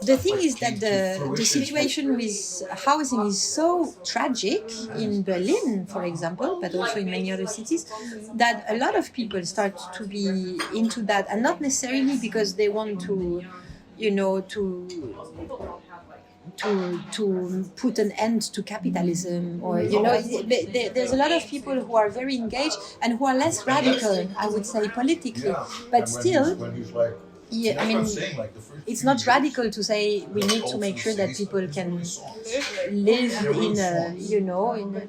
The thing is that the situation with housing is so tragic in Berlin, for example, but also in many other cities, that a lot of people start to be into that, and not necessarily because they want to, to put an end to capitalism, or there's a lot of people who are very engaged and who are less radical, I would say, politically, but still. Yeah, I mean, it's not radical to say we need to make sure that people can live in a, in a...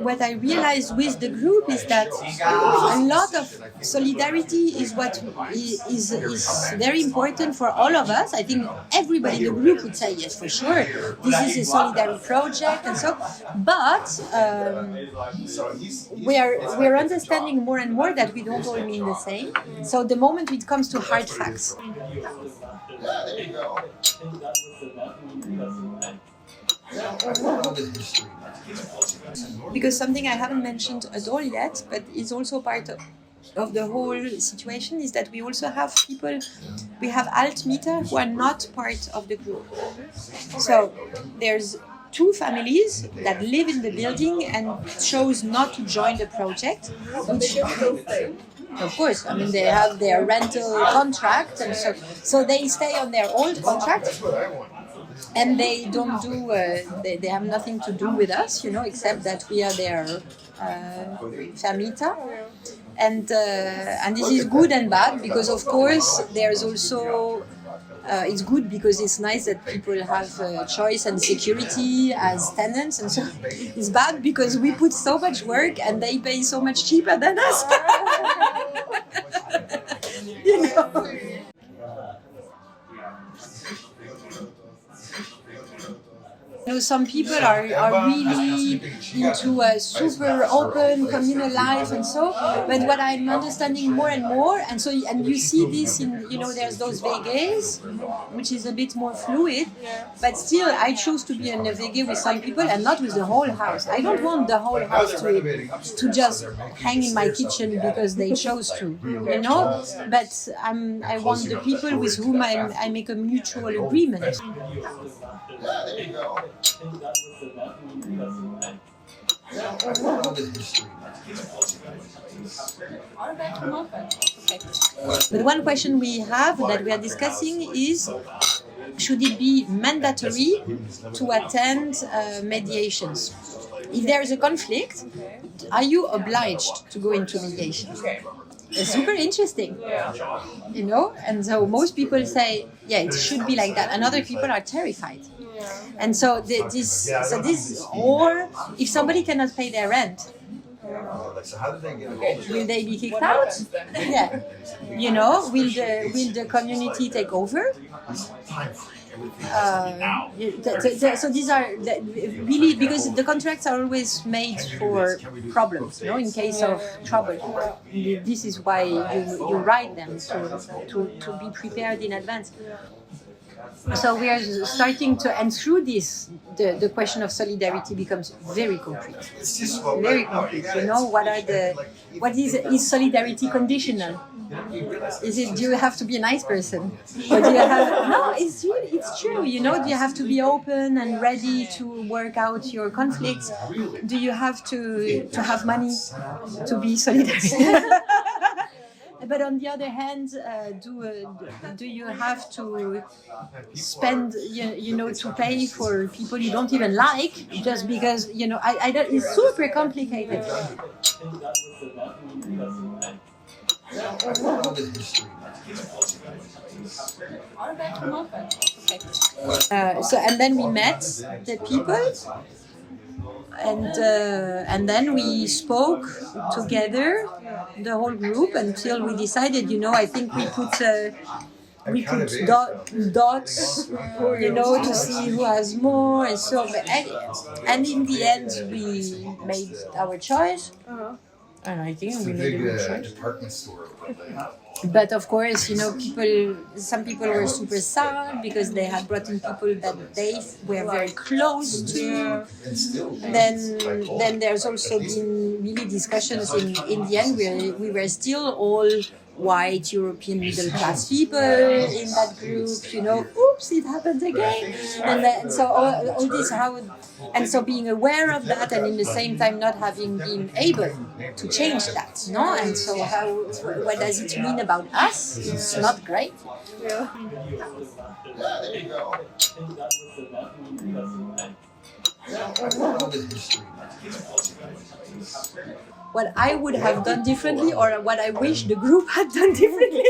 What I realized with the group is that a lot of solidarity is what is very important for all of us. I think everybody in the group would say, yes, for sure, this is a solidarity project and so. But we're understanding more and more that we don't all mean the same. So the moment it comes to hard facts. Because something I haven't mentioned at all yet, but is also part of the whole situation, is that we also have people, we have Altmieter who are not part of the group. So there's 2 families that live in the building and chose not to join the project. Which, of course, I mean, they have their rental contract, and so they stay on their old contract. And they don't do, they have nothing to do with us, except that we are their Vermieter. And this is good and bad, because of course there's also, it's good because it's nice that people have choice and security as tenants, and so it's bad because we put so much work and they pay so much cheaper than us. Some people are really into a super open communal life and so, but what I'm understanding more and more, and you see this in, there's those VGs, which is a bit more fluid, but still I chose to be in a VG with some people and not with the whole house. I don't want the whole house to just hang in my kitchen because they chose to, but I want the people with whom I make a mutual agreement. But one question we have that we are discussing is, should it be mandatory to attend mediations? If there is a conflict, are you obliged to go into mediation? It's super interesting, and so most people say, yeah, it should be like that, and other people are terrified. And so or if somebody cannot pay their rent, will they be kicked out? Yeah, will the community take over? So these are really, because the contracts are always made for problems, in case of trouble. This is why you write them, to be prepared in advance. So we are starting to, and through this, the question of solidarity becomes very concrete. Very concrete. What is solidarity conditional? Do you have to be a nice person? Or do you have, no, it's true, do you have to be open and ready to work out your conflicts? Do you have to have money to be solidary? But on the other hand, do you have to spend, to pay for people you don't even like, just because, it's super complicated. And then we met the people. And then we spoke together, the whole group, until we decided, I think we put dots, to see who has more, and in the end we made our choice. And I think It's we the made a big good choice. department store. But of course, some people were super sad because they had brought in people that they were very close to. And still, Then there's also been really discussions in the end where we were still all white European middle class people in that group, oops, it happened again. And so all this and so being aware of that and in the same time not having been able to change that, no? And so what does it mean about us? It's not great. yeah, there you go. What I would have done differently, or what I wish the group had done differently.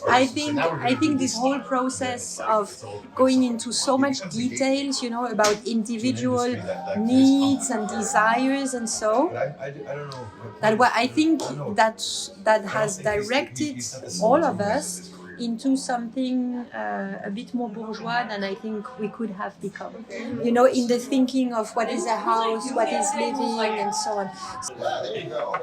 I think this whole process of going into so much details, about individual needs and desires and so, I think that has directed all of us into something a bit more bourgeois than I think we could have become. In the thinking of what is a house, what is living, and so on. Yeah, there you go.